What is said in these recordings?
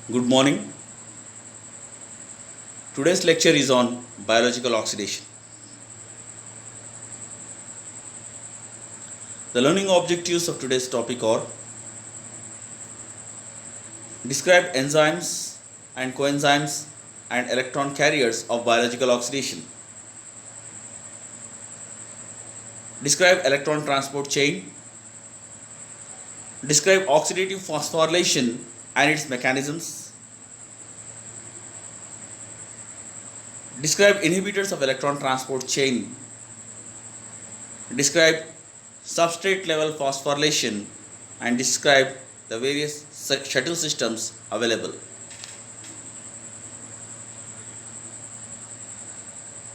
Good morning. Today's lecture is on biological oxidation. The learning objectives of today's topic are: describe enzymes and coenzymes and electron carriers of biological oxidation. Describe electron transport chain. Describe oxidative phosphorylation and its mechanisms. Describe inhibitors of electron transport chain. Describe substrate level phosphorylation and describe the various shuttle systems available.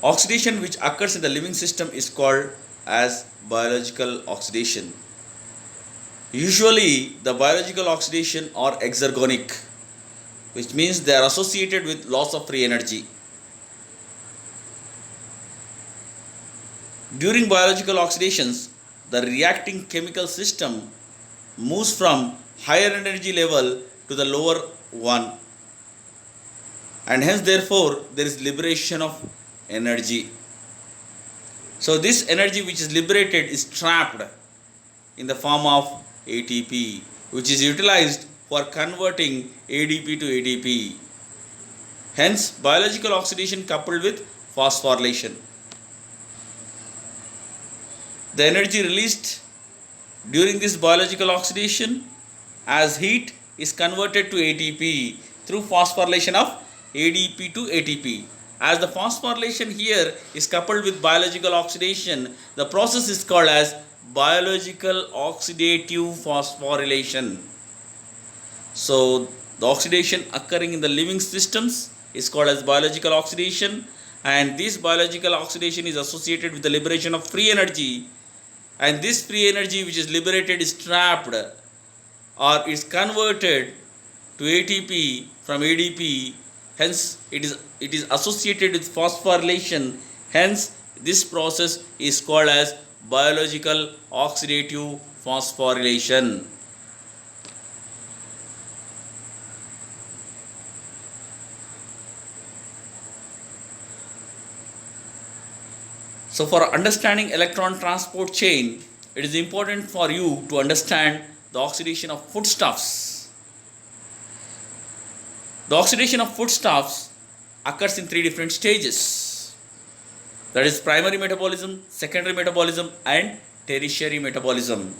Oxidation which occurs in the living system is called as biological oxidation. Usually the biological oxidation are exergonic, which means they are associated with loss of free energy. During biological oxidations, the reacting chemical system moves from higher energy level to the lower one, and hence therefore there is liberation of energy. So this energy which is liberated is trapped in the form of ATP, which is utilized for converting ADP to ATP. Hence biological oxidation coupled with phosphorylation. The energy released during this biological oxidation as heat is converted to ATP through phosphorylation of ADP to ATP. As the phosphorylation here is coupled with biological oxidation, the process is called as biological oxidative phosphorylation. So the oxidation occurring in the living systems is called as biological oxidation, and this biological oxidation is associated with the liberation of free energy, and this free energy which is liberated is trapped or is converted to ATP from ADP. Hence it is associated with phosphorylation. Hence this process is called as biological oxidative phosphorylation. So for understanding electron transport chain, it is important for you to understand the oxidation of foodstuffs. The oxidation of foodstuffs occurs in three different stages. That is primary metabolism, secondary metabolism and tertiary metabolism.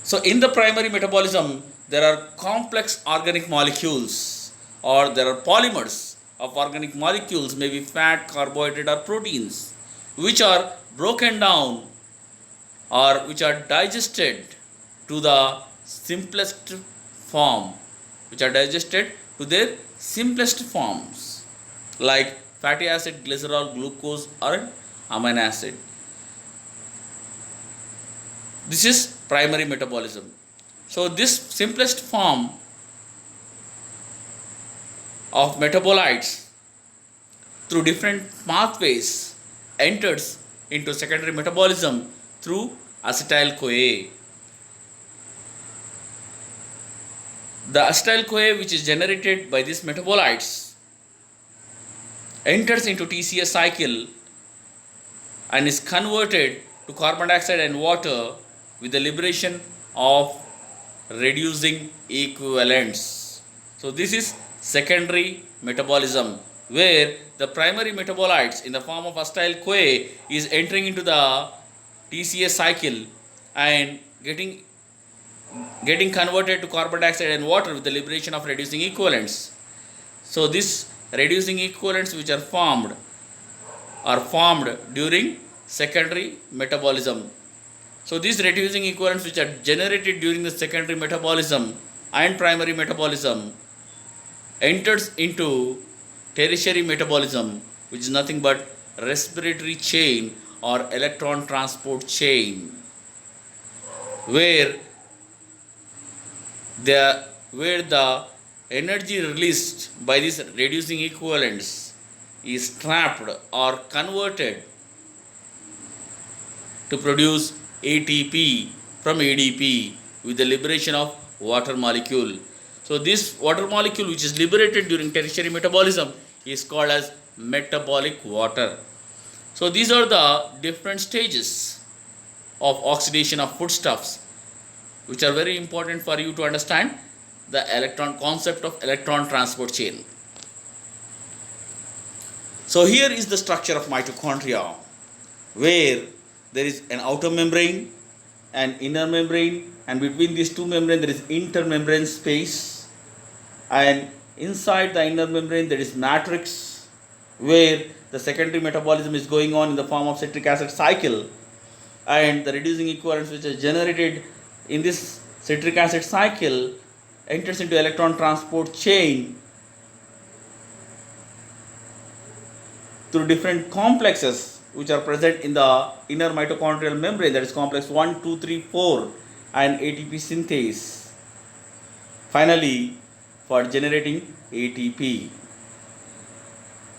So in the primary metabolism, there are complex organic molecules, or there are polymers of organic molecules, maybe fat, carbohydrate or proteins, which are broken down or which are digested to the simplest form, like fatty acid, glycerol, glucose or amino acid. This is primary metabolism. So this simplest form of metabolites through different pathways enters into secondary metabolism through acetyl-CoA. The acetyl-CoA which is generated by these metabolites enters into TCA cycle and is converted to carbon dioxide and water with the liberation of reducing equivalents. So this is secondary metabolism, where the primary metabolites in the form of acetyl-CoA is entering into the TCA cycle and getting converted to carbon dioxide and water with the liberation of reducing equivalents. So this reducing equivalents which are formed during secondary metabolism. So these reducing equivalents which are generated during the secondary metabolism and primary metabolism enters into tertiary metabolism, which is nothing but respiratory chain or electron transport chain, where the energy released by these reducing equivalents is trapped or converted to produce ATP from ADP with the liberation of water molecule. So this water molecule which is liberated during tertiary metabolism is called as metabolic water. So these are the different stages of oxidation of foodstuffs which are very important for you to understand the electron concept of electron transport chain. So here is the structure of mitochondria, where there is an outer membrane and inner membrane, and between these two membranes there is intermembrane space, and inside the inner membrane there is matrix where the secondary metabolism is going on in the form of citric acid cycle, and the reducing equivalents which are generated in this citric acid cycle enters into electron transport chain through different complexes which are present in the inner mitochondrial membrane, that is complex 1, 2, 3, 4, and ATP synthase, finally for generating ATP.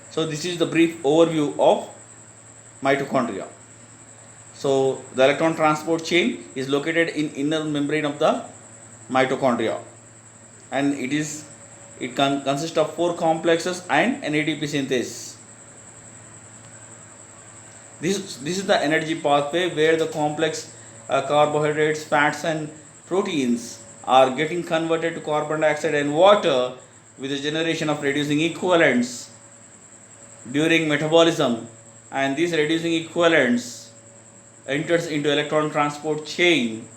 So this is the brief overview of mitochondria. So the electron transport chain is located in inner membrane of the mitochondria, and it consists of 4 complexes and an ATP synthase. This is the energy pathway where the complex carbohydrates, fats and proteins are getting converted to carbon dioxide and water with the generation of reducing equivalents during metabolism, and these reducing equivalents enters into electron transport chain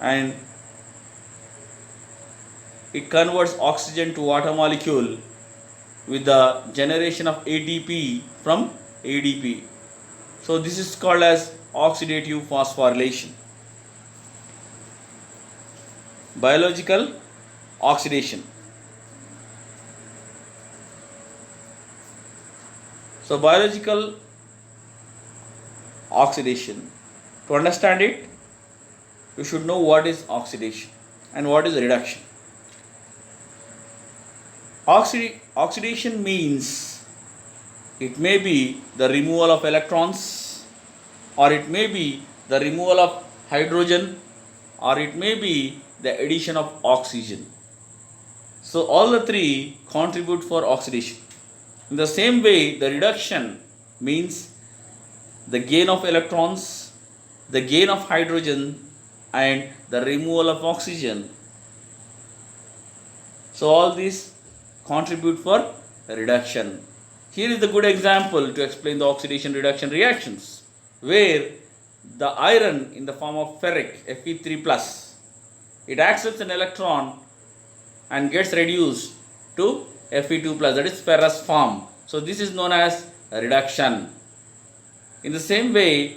and it converts oxygen to water molecule with the generation of ATP from ADP. So this is called as oxidative phosphorylation. Biological oxidation. So biological oxidation, to understand it, you should know what is oxidation and what is reduction. Oxidation means it may be the removal of electrons, or it may be the removal of hydrogen, or it may be the addition of oxygen. So all the three contribute for oxidation. In the same way, the reduction means the gain of electrons, the gain of hydrogen, and the removal of oxygen. So all these contribute for reduction. Here is the good example to explain the oxidation reduction reactions, where the iron in the form of ferric Fe3+, it accepts an electron and gets reduced to Fe2+, that is ferrous form. So this is known as reduction. In the same way,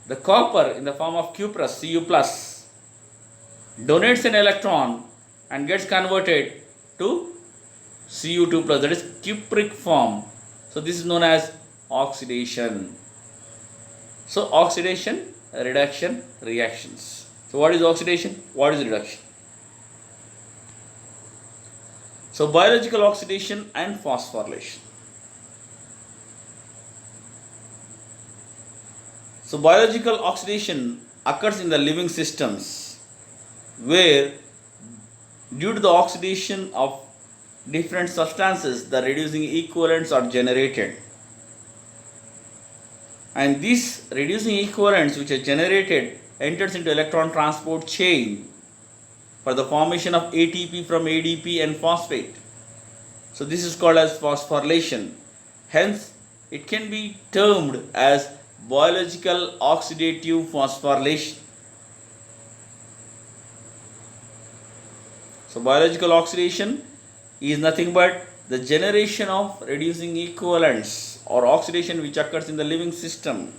the copper in the form of cuprous Cu+, donates an electron and gets converted to Cu2+, that is cupric form. So this is known as oxidation. So oxidation, reduction, reactions. So what is oxidation? What is reduction? So biological oxidation and phosphorylation. So biological oxidation occurs in the living systems where due to the oxidation of different substances, the reducing equivalents are generated. And these reducing equivalents which are generated enters into electron transport chain for the formation of ATP from ADP and phosphate. So this is called as phosphorylation. Hence, it can be termed as biological oxidative phosphorylation. So biological oxidation is nothing but the generation of reducing equivalents or oxidation which occurs in the living system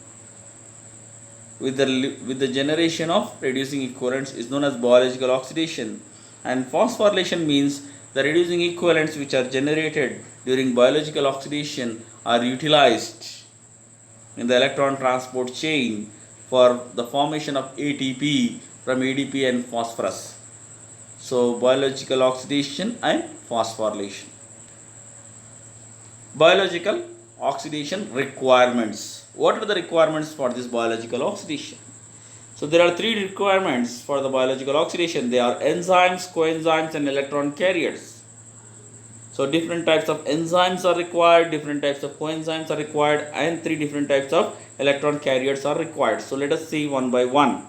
with the generation of reducing equivalents is known as biological oxidation. And phosphorylation means the reducing equivalents which are generated during biological oxidation are utilized in the electron transport chain for the formation of ATP from ADP and phosphorus. So biological oxidation and phosphorylation. Biological oxidation requirements. What are the requirements for this biological oxidation? So there are three requirements for the biological oxidation. They are enzymes, coenzymes, and electron carriers. So different types of enzymes are required, different types of coenzymes are required, and three different types of electron carriers are required. So let us see one by one.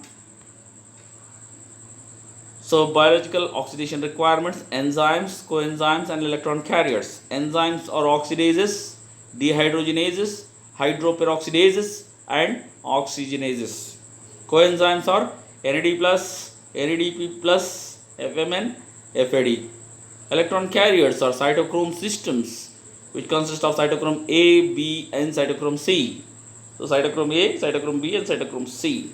So biological oxidation requirements: enzymes, coenzymes, and electron carriers. Enzymes are oxidases, dehydrogenases, hydroperoxidases, and oxygenases. Coenzymes are NAD+, NADP+, FMN, FAD. Electron carriers are cytochrome systems, which consist of cytochrome A, B, and cytochrome C. So cytochrome A, cytochrome B, and cytochrome C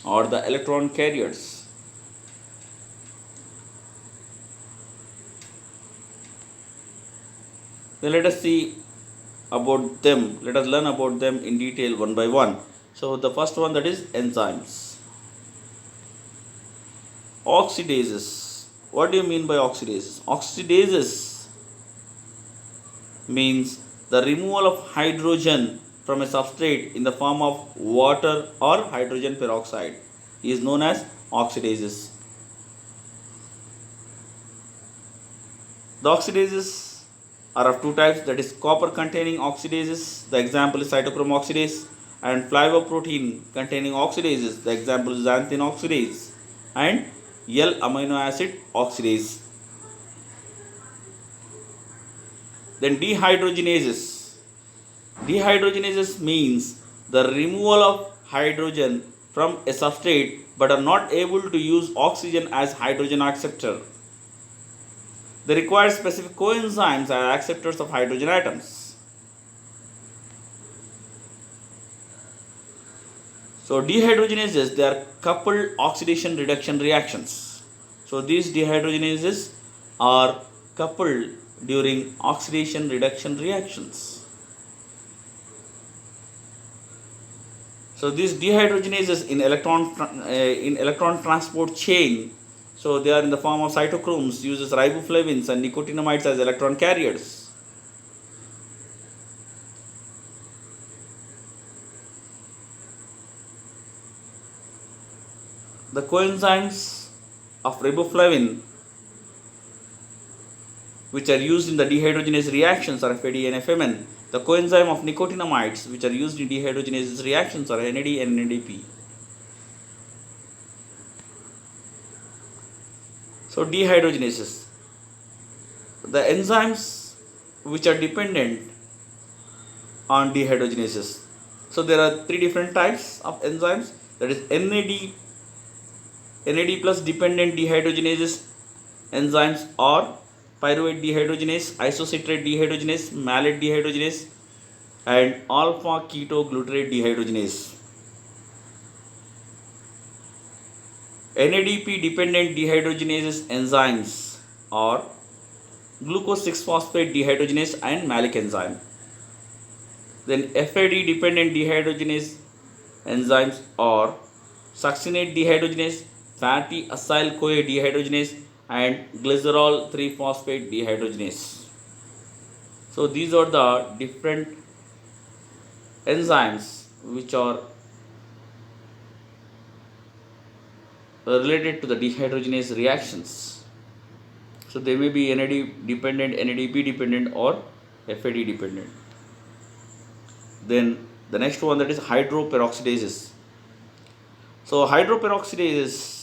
are the electron carriers. Then let us see about them. Let us learn about them in detail one by one. So the first one, that is enzymes. Oxidases. What do you mean by oxidases? Oxidases means the removal of hydrogen from a substrate in the form of water or hydrogen peroxide is known as oxidases. The oxidases are of two types, that is copper containing oxidases, the example is cytochrome oxidase, and flavoprotein containing oxidases, the example is xanthine oxidase and L amino acid oxidase. Then dehydrogenases. Dehydrogenases means the removal of hydrogen from a substrate but are not able to use oxygen as hydrogen acceptor. They require specific coenzymes as acceptors of hydrogen atoms. So dehydrogenases, they are coupled oxidation reduction reactions. So these dehydrogenases are coupled during oxidation reduction reactions. So these dehydrogenases in electron transport chain, so they are in the form of cytochromes, uses riboflavins and nicotinamides as electron carriers. The coenzymes of riboflavin, which are used in the dehydrogenase reactions, are FAD and FMN. The coenzyme of nicotinamides, which are used in dehydrogenase reactions, are NAD and NADP. So dehydrogenases, the enzymes which are dependent on dehydrogenases. So there are three different types of enzymes, that is NAD plus dependent dehydrogenases enzymes are pyruvate dehydrogenase, isocitrate dehydrogenase, malate dehydrogenase, and alpha ketoglutarate dehydrogenase. NADP dependent dehydrogenases enzymes are glucose 6-phosphate dehydrogenase and malic enzyme. Then FAD dependent dehydrogenase enzymes are succinate dehydrogenase, fatty acyl CoA dehydrogenase, and glycerol 3-phosphate dehydrogenase. So these are the different enzymes which are related to the dehydrogenase reactions. So they may be NAD dependent, NADP dependent, or FAD dependent. Then the next one, that is hydroperoxidases. So hydroperoxidases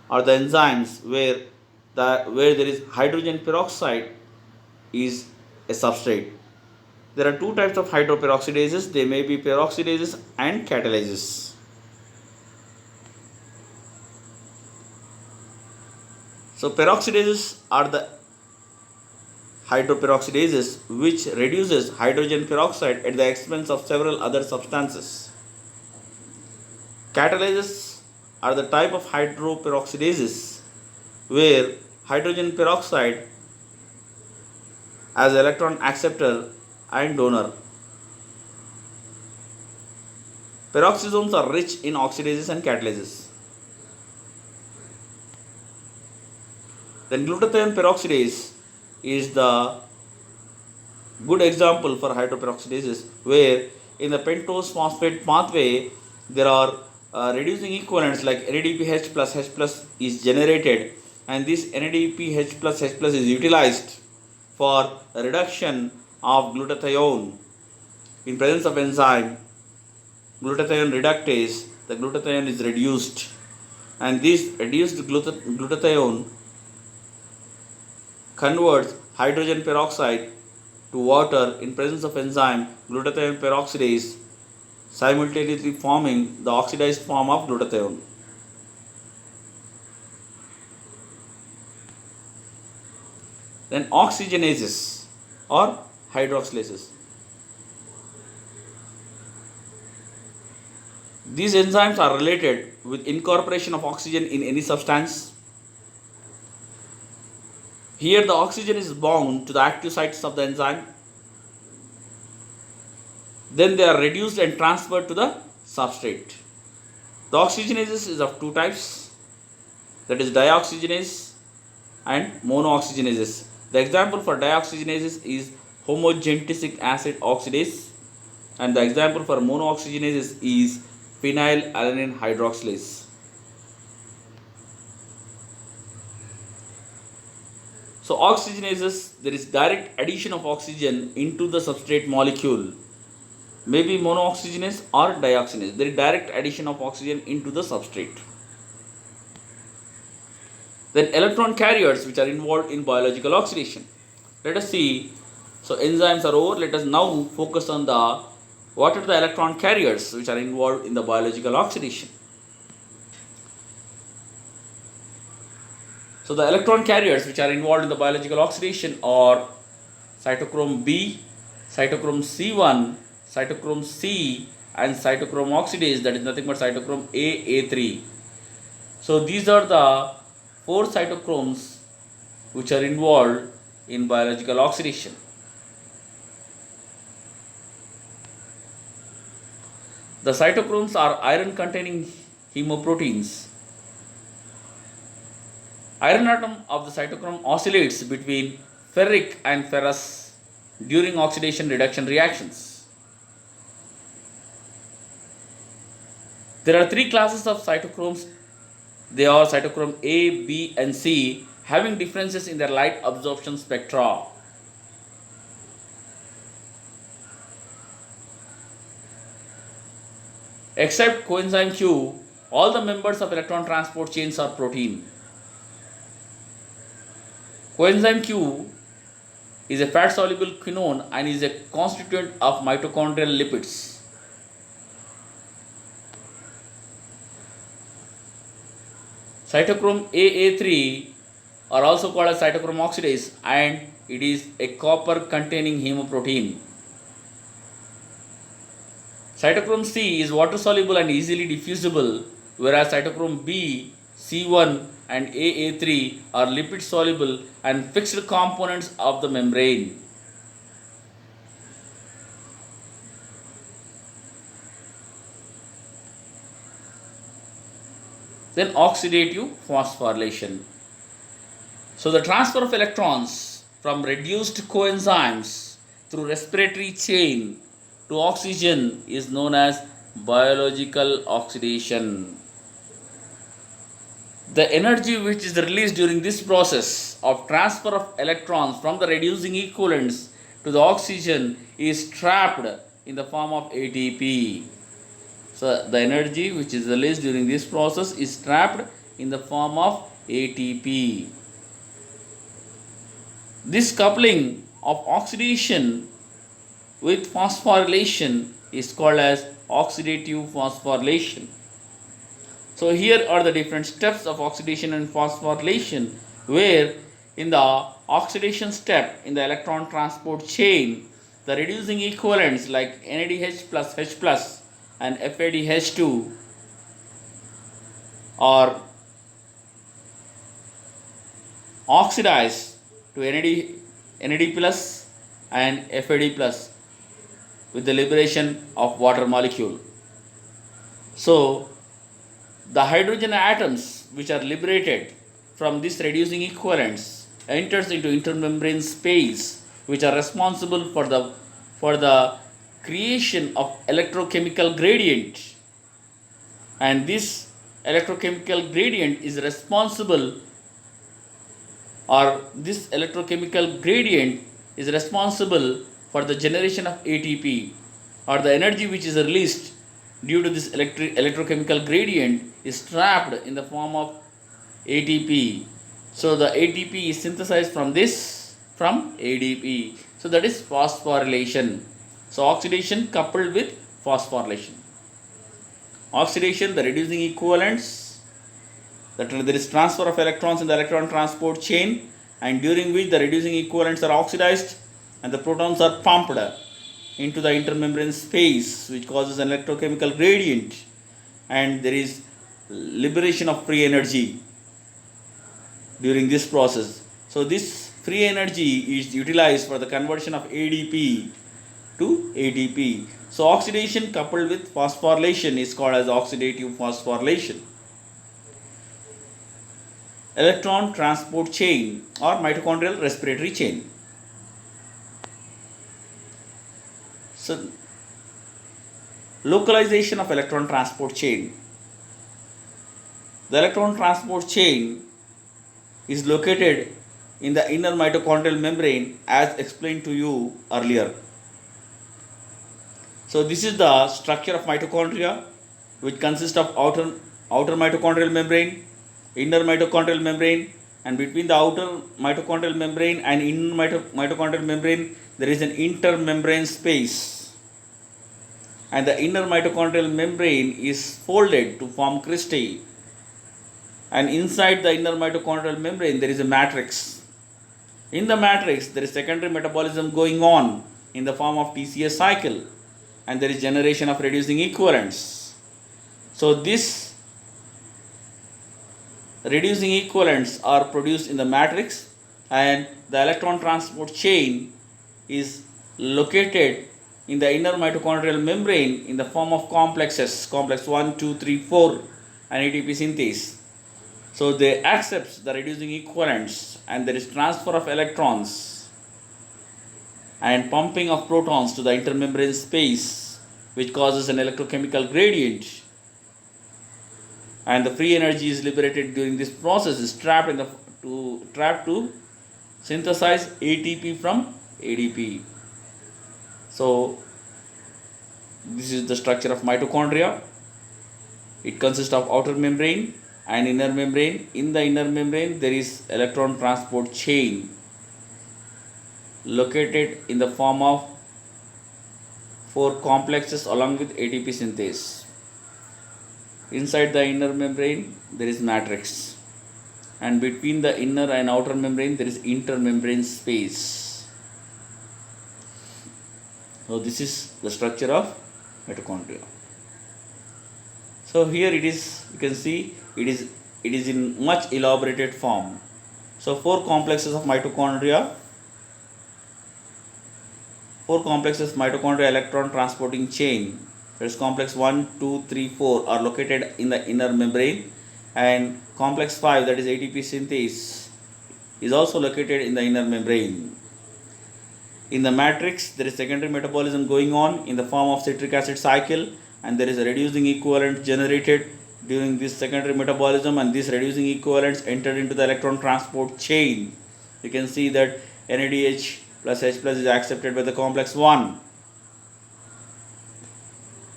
are the enzymes where there is hydrogen peroxide is a substrate. There are two types of hydroperoxidases. They may be peroxidases and catalases. So peroxidases are the hydroperoxidases which reduces hydrogen peroxide at the expense of several other substances. Catalases are the type of hydroperoxidases where hydrogen peroxide as electron acceptor and donor. Peroxisomes are rich in oxidases and catalases. Then glutathione peroxidase is the good example for hydroperoxidases, where in the pentose phosphate pathway there are reducing equivalents like NADPH plus H plus is generated, and this NADPH plus H plus is utilized for reduction of glutathione in presence of enzyme glutathione reductase. The glutathione is reduced, and this reduced glutathione converts hydrogen peroxide to water in presence of enzyme glutathione peroxidase, simultaneously forming the oxidized form of glutathione. Then oxygenases or hydroxylases. These enzymes are related with incorporation of oxygen in any substance. Here the oxygen is bound to the active sites of the enzyme. Then they are reduced and transferred to the substrate. The oxygenases is of two types, that is dioxygenase and monooxygenases. The example for dioxygenases is homogentisic acid oxidase, and the example for monooxygenases is phenylalanine hydroxylase. So oxygenases, there is direct addition of oxygen into the substrate molecule, maybe monooxygenase or dioxygenase. There is direct addition of oxygen into the substrate. Then electron carriers which are involved in biological oxidation. Let us see. So enzymes are over. Let us now focus on what are the electron carriers which are involved in the biological oxidation. So the electron carriers which are involved in the biological oxidation are cytochrome B, cytochrome C1, cytochrome C, and cytochrome oxidase, that is nothing but cytochrome A3. So these are the 4 cytochromes which are involved in biological oxidation. The cytochromes are iron containing hemoproteins. Iron atom of the cytochrome oscillates between ferric and ferrous during oxidation reduction reactions. There are 3 classes of cytochromes. They are cytochrome A, B, and C, having differences in their light absorption spectra. Except coenzyme Q, all the members of electron transport chains are protein. Coenzyme Q is a fat-soluble quinone and is a constituent of mitochondrial lipids. Cytochrome AA3 are also called as cytochrome oxidase, and it is a copper-containing hemoprotein. Cytochrome C is water-soluble and easily diffusible, whereas cytochrome B, C1, and AA3 are lipid-soluble and fixed components of the membrane. Then oxidative phosphorylation. So the transfer of electrons from reduced coenzymes through respiratory chain to oxygen is known as biological oxidation. The energy which is released during this process of transfer of electrons from the reducing equivalents to the oxygen is trapped in the form of ATP. So the energy which is released during this process is trapped in the form of ATP. This coupling of oxidation with phosphorylation is called as oxidative phosphorylation. So here are the different steps of oxidation and phosphorylation, where in the oxidation step in the electron transport chain, the reducing equivalents like NADH plus H plus and FADH2 are oxidized to NAD plus and FAD plus with the liberation of water molecule. So the hydrogen atoms which are liberated from this reducing equivalents enters into intermembrane space, which are responsible for the creation of electrochemical gradient and this electrochemical gradient is responsible, or this electrochemical gradient is responsible for the generation of ATP, or the energy which is released due to this electrochemical gradient is trapped in the form of ATP. So the ATP is synthesized from ADP. So that is phosphorylation. So oxidation coupled with phosphorylation. Oxidation, the reducing equivalents, that there is transfer of electrons in the electron transport chain, and during which the reducing equivalents are oxidized and the protons are pumped into the intermembrane space, which causes an electrochemical gradient, and there is liberation of free energy during this process. So this free energy is utilized for the conversion of ADP to ATP. So oxidation coupled with phosphorylation is called as oxidative phosphorylation. Electron transport chain or mitochondrial respiratory chain. So localization of electron transport chain. The electron transport chain is located in the inner mitochondrial membrane as explained to you earlier. So this is the structure of mitochondria, which consists of outer mitochondrial membrane, inner mitochondrial membrane, and between the outer mitochondrial membrane and inner mitochondrial membrane there is an intermembrane space, and the inner mitochondrial membrane is folded to form cristae, and inside the inner mitochondrial membrane there is a matrix. In the matrix there is secondary metabolism going on in the form of TCA cycle, and there is generation of reducing equivalents. So this reducing equivalents are produced in the matrix, and the electron transport chain is located in the inner mitochondrial membrane in the form of complexes, complex 1, 2, 3, 4, and ATP synthase. So they accept the reducing equivalents, and there is transfer of electrons and pumping of protons to the intermembrane space, which causes an electrochemical gradient, and the free energy is liberated during this process is trapped to synthesize ATP from ADP. So this is the structure of mitochondria. It consists of outer membrane and inner membrane. In the inner membrane there is electron transport chain located in the form of 4 complexes along with ATP synthase. Inside the inner membrane there is matrix, and between the inner and outer membrane there is intermembrane space. So this is the structure of mitochondria. So here it is, you can see it is in much elaborated form. So 4 complexes of mitochondria, 4 complexes mitochondria electron transporting chain. There is complex 1, 2, 3, 4 are located in the inner membrane, and complex 5, that is ATP synthase, is also located in the inner membrane. In the matrix there is secondary metabolism going on in the form of citric acid cycle, and there is a reducing equivalent generated during this secondary metabolism, and these reducing equivalents entered into the electron transport chain. You can see that NADH plus H plus is accepted by the complex 1,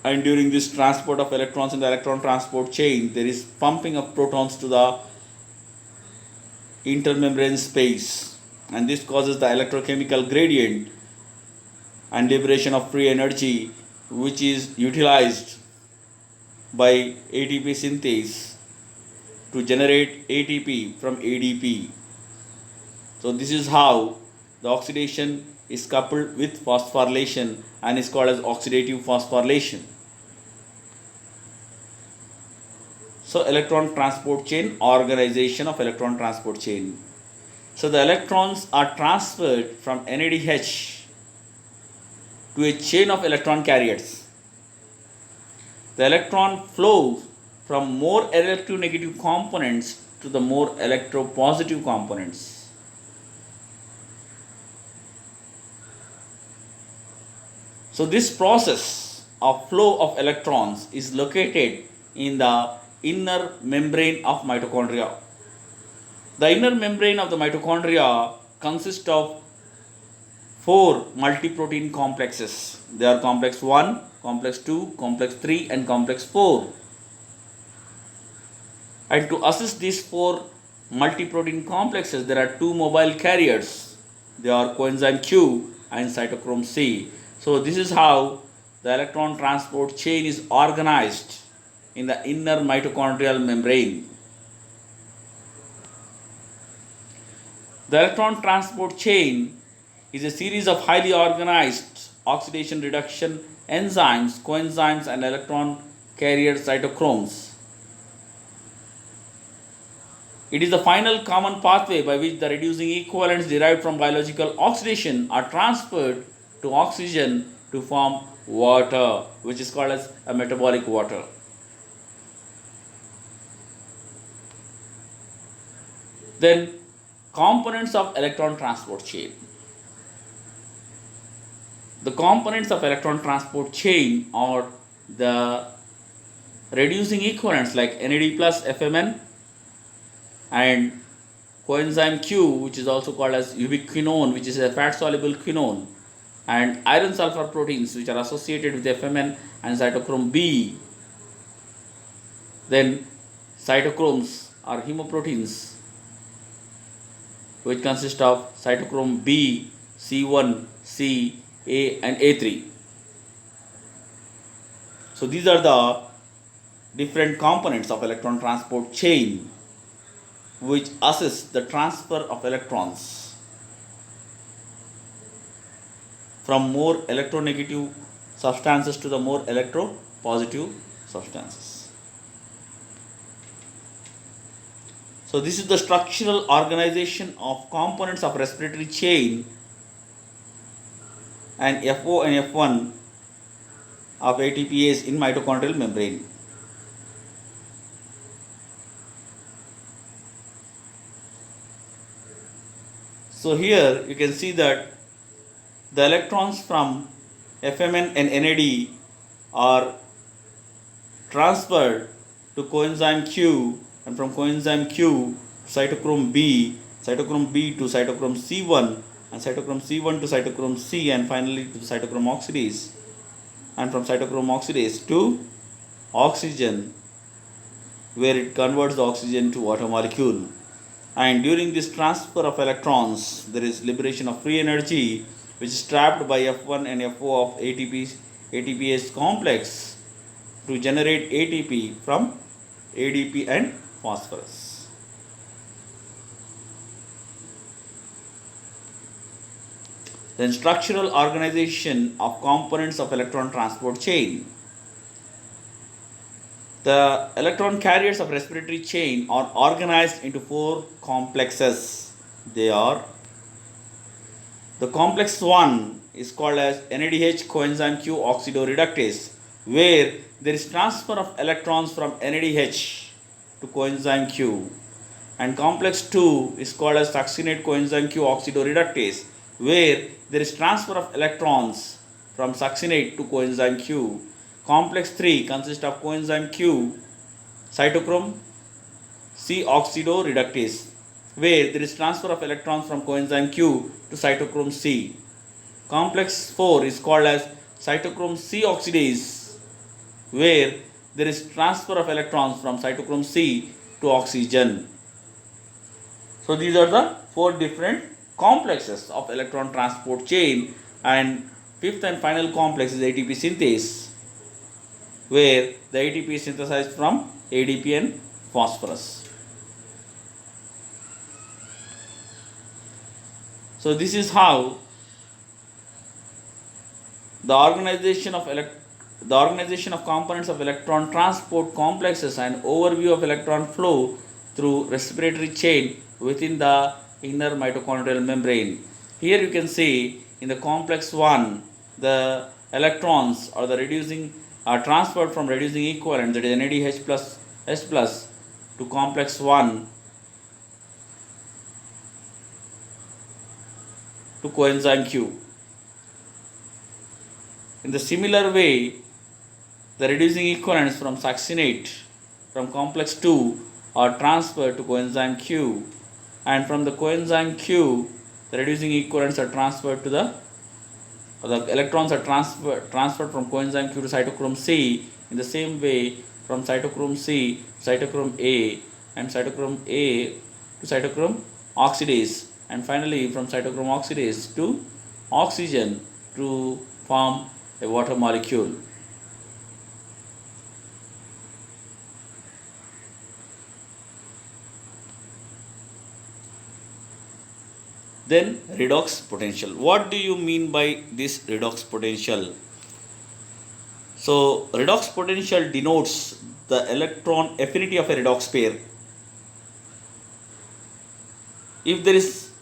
and during this transport of electrons in the electron transport chain there is pumping of protons to the intermembrane space, and this causes the electrochemical gradient and liberation of free energy, which is utilized by ATP synthase to generate ATP from ADP. So this is how the oxidation is coupled with phosphorylation and is called as oxidative phosphorylation. So electron transport chain, organization of electron transport chain. So the electrons are transferred from NADH to a chain of electron carriers. The electron flows from more electronegative components to the more electropositive components. So this process of flow of electrons is located in the inner membrane of mitochondria. The inner membrane of the mitochondria consists of four multiprotein complexes. They are complex 1, complex 2, complex 3 and complex 4. And to assist these four multiprotein complexes, there are two mobile carriers. They are coenzyme Q and cytochrome C. So this is how the electron transport chain is organized in the inner mitochondrial membrane. The electron transport chain is a series of highly organized oxidation reduction enzymes, coenzymes and electron carrier cytochromes. It is the final common pathway by which the reducing equivalents derived from biological oxidation are transferred to oxygen to form water, which is called as a metabolic water. Then components of electron transport chain. The components of electron transport chain are the reducing equivalents like NAD plus FMN and coenzyme Q, which is also called as ubiquinone, which is a fat soluble quinone, and iron sulfur proteins which are associated with FMN and cytochrome B. Then cytochromes are hemoproteins which consist of cytochrome B, C1, C, A and A3. So these are the different components of electron transport chain which assist the transfer of electrons from more electronegative substances to the more electropositive substances. So this is the structural organization of components of respiratory chain and FO and F1 of ATPase in mitochondrial membrane. So here you can see that the electrons from FMN and NAD are transferred to coenzyme Q, and from coenzyme Q to cytochrome B to cytochrome C1, and cytochrome C1 to cytochrome C, and finally to cytochrome oxidase, and from cytochrome oxidase to oxygen, where it converts the oxygen to water molecule. And during this transfer of electrons, there is liberation of free energy which is trapped by F1 and FO of ATPase complex to generate ATP from ADP and phosphorus. Then structural organization of components of electron transport chain. The electron carriers of respiratory chain are organized into four complexes. They are: the complex 1 is called as NADH coenzyme Q oxidoreductase, where there is transfer of electrons from NADH to coenzyme Q. And complex 2 is called as succinate coenzyme Q oxidoreductase, where there is transfer of electrons from succinate to coenzyme Q. Complex 3 consists of coenzyme Q, cytochrome C oxidoreductase, where there is transfer of electrons from coenzyme Q to cytochrome C. Complex 4 is called as cytochrome C oxidase, where there is transfer of electrons from cytochrome C to oxygen. So these are the four different complexes of electron transport chain, and fifth and final complex is ATP synthase, where the ATP is synthesized from ADP and phosphorus. So this is how the organization of components of electron transport complexes and overview of electron flow through respiratory chain within the inner mitochondrial membrane. Here you can see in the complex 1, the electrons or the reducing are transferred from reducing equivalent, that is NADH plus H plus, to complex 1 to coenzyme Q. In the similar way, the reducing equivalents from succinate from complex 2 are transferred to coenzyme Q, and from the coenzyme Q, the reducing equivalents are transferred to the electrons are transferred from coenzyme Q to cytochrome C. In the same way, from cytochrome C to cytochrome A, and cytochrome A to cytochrome oxidase, and finally from cytochrome oxidase to oxygen to form a water molecule. Then redox potential. What do you mean by this redox potential? So redox potential denotes the electron affinity of a redox pair. If there is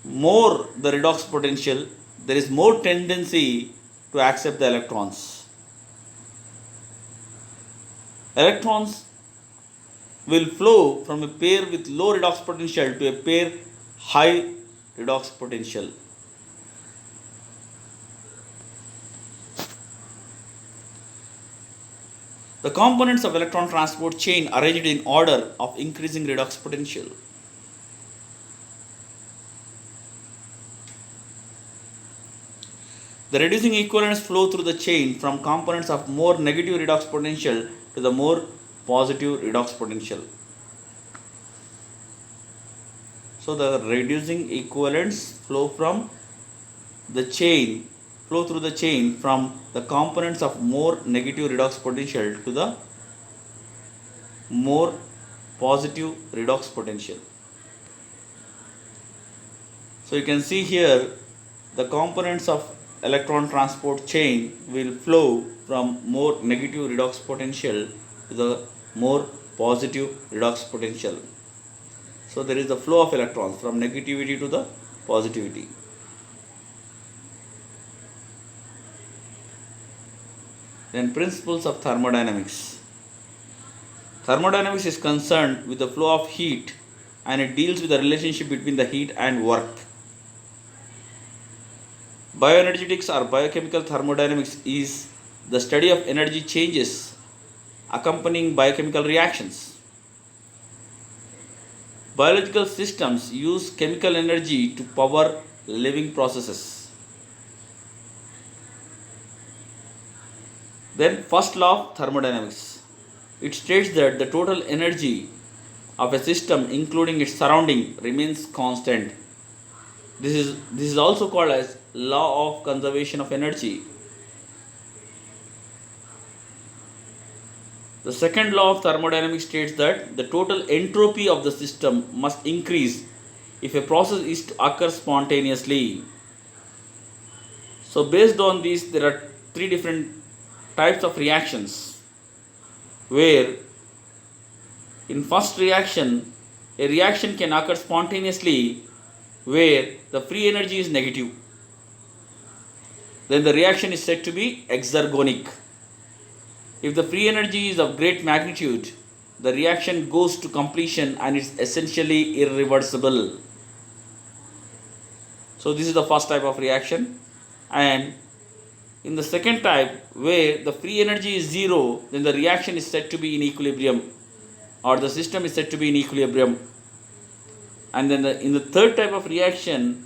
more the redox potential, there is more tendency to accept the electrons. Electrons will flow from a pair with low redox potential to a pair high redox potential. The components of electron transport chain arranged in order of increasing redox potential. The reducing equivalents flow through the chain from components of more negative redox potential to the more positive redox potential. So the reducing equivalents flow through the chain from the components of more negative redox potential to the more positive redox potential. So you can see here the components of electron transport chain will flow from more negative redox potential to the more positive redox potential. So there is the flow of electrons from negativity to the positivity. Then principles of thermodynamics. Thermodynamics is concerned with the flow of heat, and it deals with the relationship between the heat and work. Bioenergetics or biochemical thermodynamics is the study of energy changes accompanying biochemical reactions. Biological systems use chemical energy to power living processes. Then first law of thermodynamics. It states that the total energy of a system, including its surrounding, remains constant. This is also called as law of conservation of energy. The second law of thermodynamics states that the total entropy of the system must increase if a process is to occur spontaneously. So based on this, there are three different types of reactions, where in first reaction, a reaction can occur spontaneously where the free energy is negative. Then the reaction is said to be exergonic. If the free energy is of great magnitude, the reaction goes to completion and is essentially irreversible. So this is the first type of reaction. And in the second type, where the free energy is zero, then the reaction is said to be in equilibrium, or the system is said to be in equilibrium. And then in the third type of reaction,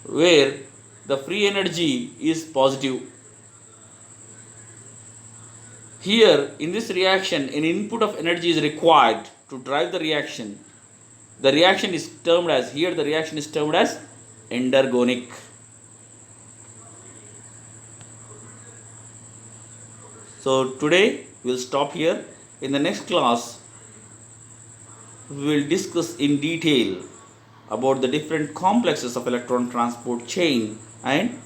where the free energy is positive. Here, in this reaction, an input of energy is required to drive the reaction. The reaction is termed as endergonic. So today we'll stop here. In the next class, we will discuss in detail about the different complexes of electron transport chain and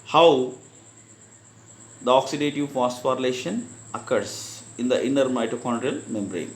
how the oxidative phosphorylation occurs in the inner mitochondrial membrane.